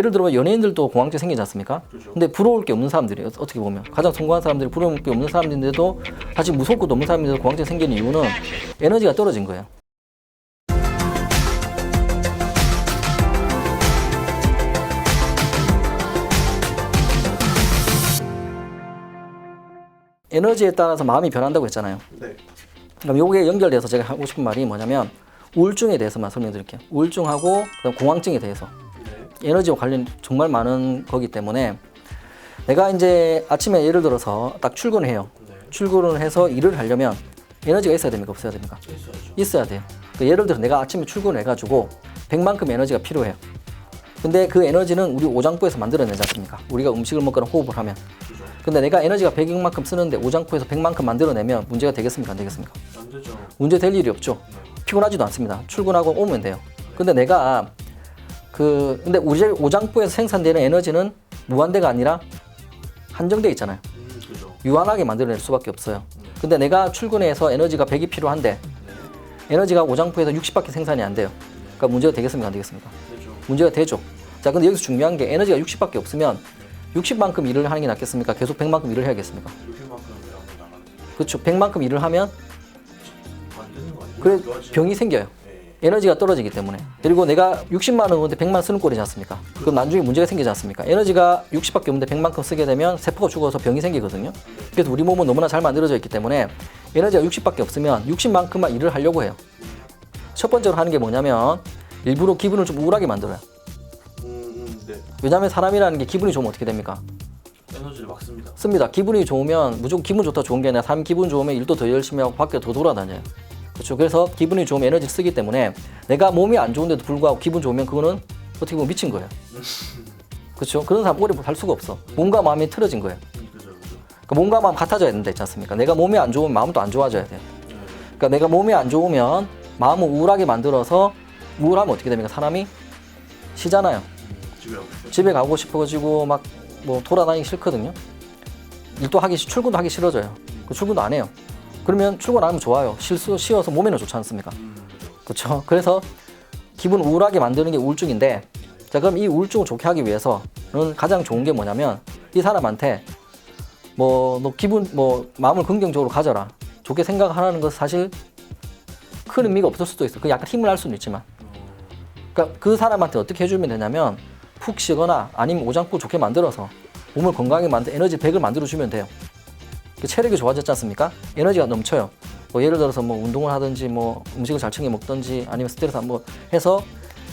예를 들어 연예인들도 공황증 생기지 않습니까? 그렇죠. 근데 부러울 게 없는 사람들이 어떻게 보면 가장 성공한 사람들이 부러울 게 없는 사람인데도 사실 무서울 것도 없는 사람인데도 공황증 생기는 이유는 에너지가 떨어진 거예요. 에너지에 따라서 마음이 변한다고 했잖아요. 네. 그럼 요게 연결돼서 제가 하고 싶은 말이 뭐냐면 우울증에 대해서만 설명드릴게요. 우울증하고 그다음 공황증에 대해서. 네. 에너지와 관련 정말 많은 거기 때문에 내가 이제 아침에 예를 들어서 딱 출근을 해요. 네. 출근을 해서 일을 하려면 에너지가 있어야 됩니까? 없어야 됩니까? 있어야죠. 있어야 돼요. 그러니까 예를 들어 내가 아침에 출근을 해가지고 100만큼 에너지가 필요해요. 근데 그 에너지는 우리 오장부에서 만들어내지 않습니까? 우리가 음식을 먹거나 호흡을 하면. 그죠. 근데 내가 에너지가 100만큼 쓰는데 오장부에서 100만큼 만들어내면 문제가 되겠습니까? 안 되겠습니까? 안 되죠. 문제 될 일이 없죠. 피곤하지도 않습니다. 출근하고 오면 돼요. 근데 내가 근데 우리 오장부에서 생산되는 에너지는 무한대가 아니라 한정돼 있잖아요. 그죠. 유한하게 만들어낼 수밖에 없어요. 근데 내가 출근해서 에너지가 100이 필요한데 에너지가 오장부에서 60밖에 생산이 안 돼요. 그러니까 문제가 되겠습니까? 안 되겠습니까? 되죠. 문제가 되죠. 자, 근데 여기서 중요한 게 에너지가 60밖에 없으면 60만큼 일을 하는 게 낫겠습니까? 계속 100만큼 일을 해야겠습니까? 60만큼 일하고 나가는 그렇죠. 100만큼 일을 하면 안 되는 거 아니에요? 그래 좋아지죠. 병이 생겨요. 네. 에너지가 떨어지기 때문에. 그리고 내가 60만 원인데 100만 쓰는 꼴이지 않습니까? 그럼 나중에 문제가 생기지 않습니까? 에너지가 60밖에 없는데 100만큼 쓰게 되면 세포가 죽어서 병이 생기거든요. 그래서 우리 몸은 너무나 잘 만들어져 있기 때문에 에너지가 60밖에 없으면 60만큼만 일을 하려고 해요. 첫 번째로 하는 게 뭐냐면 일부러 기분을 좀 우울하게 만들어요. 네. 왜냐하면 사람이라는 게 기분이 좋으면 어떻게 됩니까? 에너지를 막 씁니다. 씁니다. 기분이 좋으면 무조건 기분 좋다 좋은 게 아니라 사람 기분 좋으면 일도 더 열심히 하고 밖에 더 돌아다녀요. 그렇죠. 그래서 기분이 좋으면 에너지를 쓰기 때문에 내가 몸이 안 좋은데도 불구하고 기분 좋으면 그거는 어떻게 보면 미친 거예요. 그렇죠. 그런 사람 오래 살 수가 없어. 몸과 마음이 틀어진 거예요. 그죠. 그러니까 몸과 마음 같아져야 된다 있지 않습니까? 내가 몸이 안 좋으면 마음도 안 좋아져야 돼요. 네. 그러니까 내가 몸이 안 좋으면 마음을 우울하게 만들어서 우울하면 어떻게 됩니까? 사람이 쉬잖아요. 집에 가고 싶어요. 집에 가고 싶어가지고 막 뭐 돌아다니기 싫거든요. 일도 출근도 하기 싫어져요. 출근도 안 해요. 그러면 출근 안 하면 좋아요. 쉬어서 몸에는 좋지 않습니까? 그죠. 그렇죠. 그래서 기분 우울하게 만드는 게 우울증인데, 자 그럼 이 우울증을 좋게 하기 위해서는 가장 좋은 게 뭐냐면 이 사람한테 너 기분 마음을 긍정적으로 가져라. 좋게 생각하라는 것은 사실 큰 의미가 없을 수도 있어. 그 약간 힘을 할 수는 있지만. 그러니까 그 사람한테 어떻게 해주면 되냐면 푹 쉬거나 아니면 오장부 좋게 만들어서 몸을 건강하게 만들 에너지 100을 만들어주면 돼요. 체력이 좋아졌지 않습니까? 에너지가 넘쳐요. 예를 들어서 운동을 하든지 음식을 잘 챙겨 먹든지 아니면 스트레스 한번 해서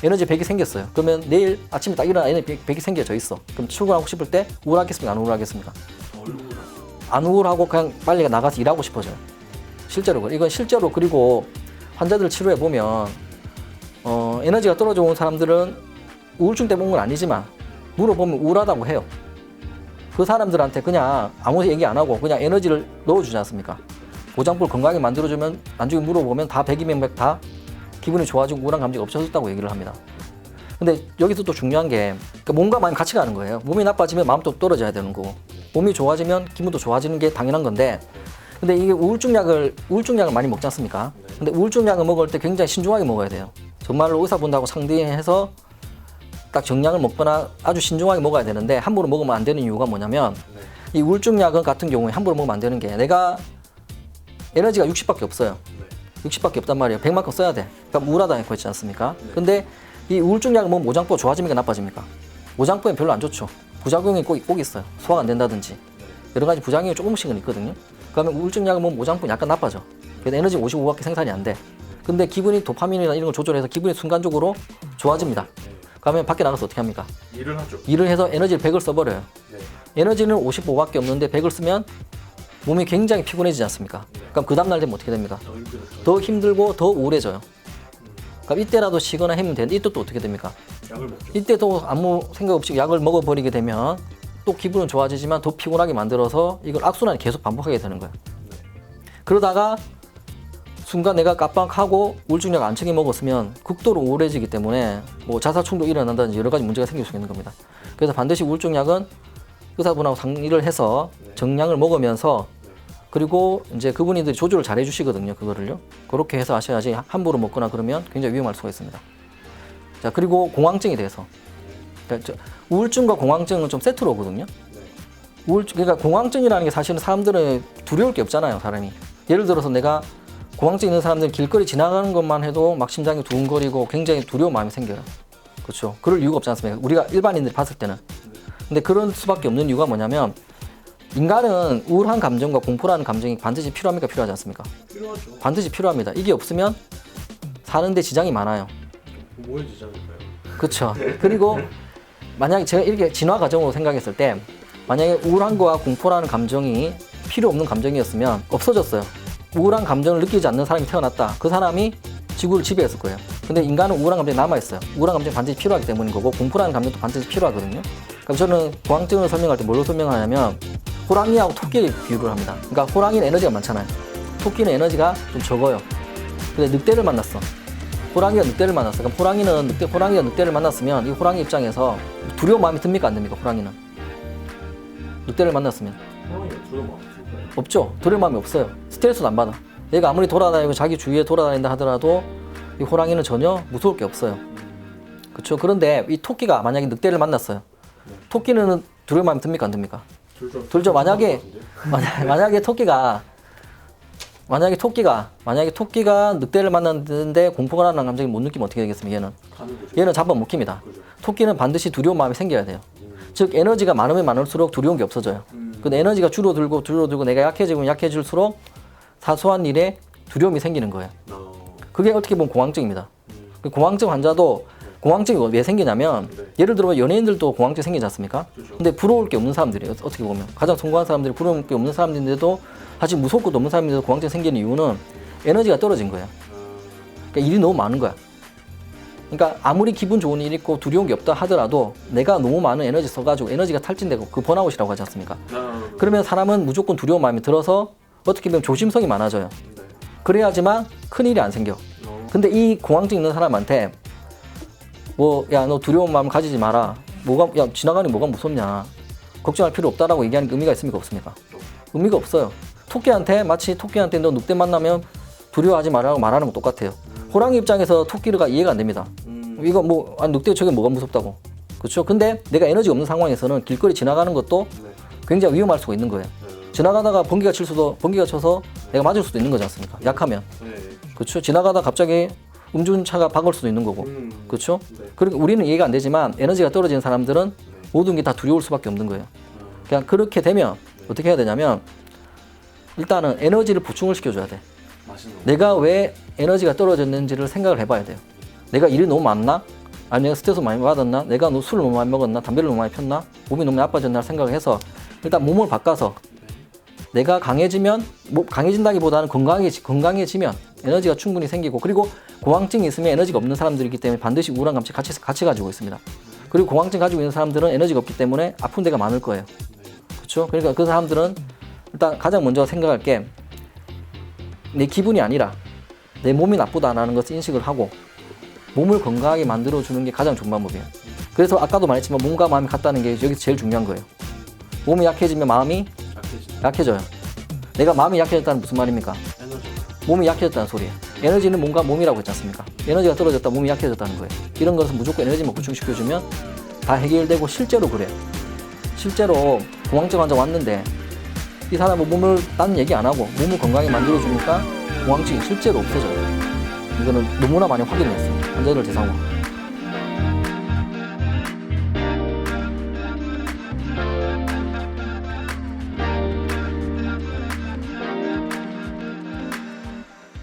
에너지 100이 생겼어요. 그러면 내일 아침에 딱 일어나 에너지 100이 생겨져 있어. 그럼 출근하고 싶을 때 우울하겠습니까? 안 우울하겠습니까? 안 우울하고 그냥 빨리 나가서 일하고 싶어져요. 실제로 이건 실제로. 그리고 환자들 치료해 보면 에너지가 떨어져 온 사람들은 우울증 때문에 온 건 아니지만 물어보면 우울하다고 해요. 그 사람들한테 그냥 아무 얘기 안 하고 그냥 에너지를 넣어주지 않습니까? 오장부를 건강하게 만들어주면 나중에 물어보면 다 100이면 100 다 기분이 좋아지고 우울한 감정이 없어졌다고 얘기를 합니다. 근데 여기서 또 중요한 게 몸과 마음이 같이 가는 거예요. 몸이 나빠지면 마음도 떨어져야 되는 거고 몸이 좋아지면 기분도 좋아지는 게 당연한 건데, 근데 이게 우울증 약을 많이 먹지 않습니까? 근데 우울증 약을 먹을 때 굉장히 신중하게 먹어야 돼요. 정말로 의사분하고 상대해서 딱 정량을 먹거나 아주 신중하게 먹어야 되는데 함부로 먹으면 안 되는 이유가 뭐냐면 이 우울증 약 같은 경우에 함부로 먹으면 안 되는 게 내가 에너지가 60밖에 없어요. 60밖에 없단 말이에요. 100만큼 써야 돼. 그러니까 우울하다 했고 했지 않습니까? 근데 이 우울증 약을 먹으면 오장부가 좋아집니까? 나빠집니까? 오장부엔 별로 안 좋죠. 부작용이 꼭 있어요. 소화가 안 된다든지 여러 가지 부작용이 조금씩은 있거든요. 그러면 우울증 약을 먹으면 오장부는 약간 나빠져. 그래서 에너지 55밖에 생산이 안 돼. 근데 기분이 도파민이나 이런 걸 조절해서 기분이 순간적으로 좋아집니다. 그러면 밖에 나가서 어떻게 합니까? 일을 하죠. 일을 해서 에너지를 100을 써버려요. 네. 에너지는 55밖에 없는데 100을 쓰면 몸이 굉장히 피곤해지지 않습니까? 그럼 그 다음날 되면 어떻게 됩니까? 더 힘들었죠. 더 힘들고 더 우울해져요. 그럼 이때라도 쉬거나 하면 되는데 이때 또 어떻게 됩니까? 약을 먹죠. 이때도 아무 생각 없이 약을 먹어버리게 되면 또 기분은 좋아지지만 더 피곤하게 만들어서 이걸 악순환이 계속 반복하게 되는 거예요. 그러다가 순간 내가 깜빡하고 우울증약 안 챙겨 먹었으면 극도로 우울해지기 때문에 자살 충동이 일어난다든지 여러 가지 문제가 생길 수 있는 겁니다. 그래서 반드시 우울증약은 의사분하고 상의를 해서 정량을 먹으면서, 그리고 이제 그분들이 조절을 잘 해주시거든요. 그거를요. 그렇게 해서 하셔야지 함부로 먹거나 그러면 굉장히 위험할 수가 있습니다. 자, 그리고 공황증에 대해서. 그러니까 우울증과 공황증은 좀 세트로 오거든요. 그러니까 공황증이라는 게 사실은 사람들은 두려울 게 없잖아요, 사람이. 예를 들어서 내가 공황증 있는 사람들은 길거리 지나가는 것만 해도 막 심장이 두근거리고 굉장히 두려운 마음이 생겨요. 그렇죠. 그럴 이유가 없지 않습니까? 우리가 일반인들이 봤을 때는. 근데 그럴 수밖에 없는 이유가 뭐냐면 인간은 우울한 감정과 공포라는 감정이 반드시 필요합니까? 필요하지 않습니까? 필요하죠. 반드시 필요합니다. 이게 없으면 사는데 지장이 많아요. 뭐의 지장일까요? 그렇죠. 그리고 만약에 제가 이렇게 진화 과정으로 생각했을 때 만약에 우울한 거와 공포라는 감정이 필요 없는 감정이었으면 없어졌어요. 우울한 감정을 느끼지 않는 사람이 태어났다. 그 사람이 지구를 지배했을 거예요. 근데 인간은 우울한 감정이 남아있어요. 우울한 감정이 반드시 필요하기 때문인 거고 공포라는 감정도 반드시 필요하거든요. 그럼 저는 공황증을 설명할 때 뭘로 설명하냐면 호랑이하고 토끼를 비유를 합니다. 그러니까 호랑이는 에너지가 많잖아요. 토끼는 에너지가 좀 적어요. 근데 늑대를 만났어. 호랑이가 늑대를 만났어. 그럼 호랑이가 늑대를 만났으면 이 호랑이 입장에서 두려운 마음이 듭니까? 안 듭니까? 호랑이는. 늑대를 만났으면. 호랑이가 두려움 없을까요? 없죠. 두려울 마음이 없어요. 스트레스도 안 받아. 얘가 아무리 돌아다니고 자기 주위에 돌아다닌다 하더라도 이 호랑이는 전혀 무서울 게 없어요. 그렇죠. 그런데 이 토끼가 만약에 늑대를 만났어요. 토끼는 두려울 마음이 듭니까? 안 듭니까? 들죠. 만약에 토끼가 늑대를 만났는데 공포가 나는 감정이 못 느끼면 어떻게 되겠습니까? 얘는 잡아먹힙니다. 토끼는 반드시 두려운 마음이 생겨야 돼요. 즉 에너지가 많으면 많을수록 두려운 게 없어져요. 근데 에너지가 줄어들고 내가 약해지면 약해질수록 사소한 일에 두려움이 생기는 거예요. 그게 어떻게 보면 공황증입니다. 그 공황증 환자도 공황증이 왜 생기냐면 예를 들어 연예인들도 공황증 생기지 않습니까? 근데 부러울 게 없는 사람들이에요. 어떻게 보면 가장 성공한 사람들이 부러울 게 없는 사람들인데도 사실 무서울 것도 없는 사람인데도 공황증 생기는 이유는 에너지가 떨어진 거예요. 그러니까 일이 너무 많은 거야. 그러니까 아무리 기분 좋은 일 있고 두려운 게 없다 하더라도 내가 너무 많은 에너지 써가지고 에너지가 탈진되고 그 번아웃이라고 하지 않습니까? 그러면 사람은 무조건 두려운 마음이 들어서 어떻게 보면 조심성이 많아져요. 그래야지만 큰일이 안 생겨. 근데 이 공황증 있는 사람한테 야 너 두려운 마음 가지지 마라. 야 지나가니 뭐가 무섭냐. 걱정할 필요 없다라고 얘기하는 의미가 있습니까? 없습니까? 의미가 없어요. 마치 토끼한테 너 늑대 만나면 두려워하지 말라고 말하는 거 똑같아요. 호랑이 입장에서 토끼가 이해가 안 됩니다. 이거 늑대 저게 뭐가 무섭다고. 그렇죠? 근데 내가 에너지가 없는 상황에서는 길거리 지나가는 것도 굉장히 위험할 수가 있는 거예요. 지나가다가 번개가 쳐서 내가 맞을 수도 있는 거지 않습니까? 약하면. 그렇죠? 지나가다 갑자기 음주운차가 박을 수도 있는 거고. 그렇죠? 그리고 우리는 이해가 안 되지만 에너지가 떨어지는 사람들은 모든 게 다 두려울 수밖에 없는 거예요. 그냥 그렇게 되면 어떻게 해야 되냐면 일단은 에너지를 보충을 시켜줘야 돼. 내가 왜 에너지가 떨어졌는지를 생각을 해봐야 돼요. 내가 일이 너무 많나? 아니면 내가 스트레스 많이 받았나? 내가 술을 너무 많이 먹었나? 담배를 너무 많이 폈나? 몸이 너무 나빠졌나? 생각을 해서 일단 몸을 바꿔서 내가 강해진다기보다는 건강해지면 에너지가 충분히 생기고 그리고 공황증이 있으면 에너지가 없는 사람들이기 때문에 반드시 우울한 감정 같이 가지고 있습니다. 그리고 공황증 가지고 있는 사람들은 에너지가 없기 때문에 아픈 데가 많을 거예요. 그렇죠? 그러니까 그 사람들은 일단 가장 먼저 생각할 게 내 기분이 아니라 내 몸이 나쁘다라는 것을 인식을 하고 몸을 건강하게 만들어주는 게 가장 좋은 방법이에요. 그래서 아까도 말했지만 몸과 마음이 같다는 게 여기서 제일 중요한 거예요. 몸이 약해지면 마음이 약해져요. 내가 마음이 약해졌다는 무슨 말입니까? 몸이 약해졌다는 소리예요. 에너지는 몸과 몸이라고 했지 않습니까? 에너지가 떨어졌다, 몸이 약해졌다는 거예요. 이런 것은 무조건 에너지만 보충시켜주면 다 해결되고 실제로 그래요. 실제로 공황증 환자 왔는데 이 사람은 딴 얘기 안 하고 몸을 건강하게 만들어주니까 공황증이 실제로 없어져요. 이거는 너무나 많이 확인을 했어요. 환자들 대상으로.